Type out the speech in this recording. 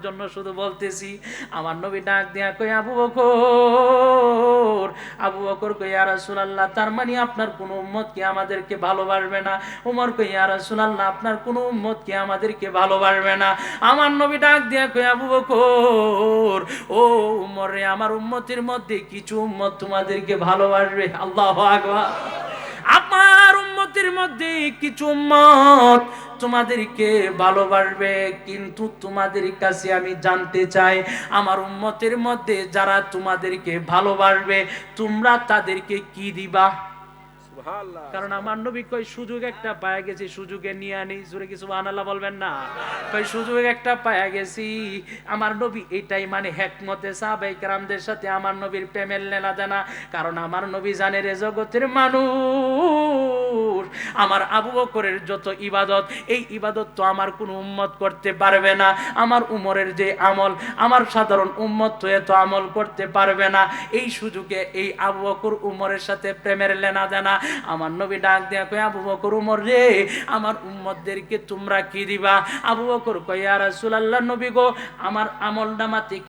জন্য শুধু বলতেছি। আমার নবী ডাক দিয়া কই আবু বকর, আবু বকর কই ইয়া রাসূলুল্লাহ, তার মানে আপনার কোন উম্মত কি আমাদেরকে ভালোবাসবে না? ওমর কই ইয়া রাসূলুল্লাহ, আপনার কোন উম্মত কি আমাদেরকে ভালোবাসবে না? আমার নবী ডাক দিয়া কই আবু বকর, ও উমর রে, আমার উম্মতের মধ্যে কিছু উম্মত তোমাদেরকে ভালোবাসবে। আল্লাহু আকবার। আমার উম্মতের মধ্যে কিছু উম্মত তোমাদেরকে ভালোবাসবে, কিন্তু তোমাদের কাছে আমি জানতে চাই, আমার উম্মতের মধ্যে যারা তোমাদেরকে ভালোবাসবে তোমরা তাদেরকে কি দিবা? কারণ আমার নবী কই সুযোগ একটা পায়া গেছি, সুযোগে নিয়ে আনি। জোরে কি সুবহানাল্লাহ বলবেন না? কই সুযোগ একটা পায়া গেছি। আমার নবী এটাই মানে হেকমতে সাহাবায়ে কেরামদের সাথে আমার নবীর প্রেমের লেনা দেনা। কারণ আমার নবী জানে রে জগতের মানুষ, আমার আবু বকরের যত ইবাদত, এই ইবাদত তো আমার কোন উম্মত করতে পারবে না। আমার উমরের যে আমল, আমার সাধারণ উম্মত তো এত আমল করতে পারবে না। এই সুযোগে এই আবু বকর উমরের সাথে প্রেমের লেনা দেনা। আমার নবী ডাক দিয়া কই আবু বকর উমর রে, আমার উম্মতদেরকে তোমরা কি দিবা? আবু বকর কই ইয়া রাসূলুল্লাহ, নবী গো, আমার আমল নামাতে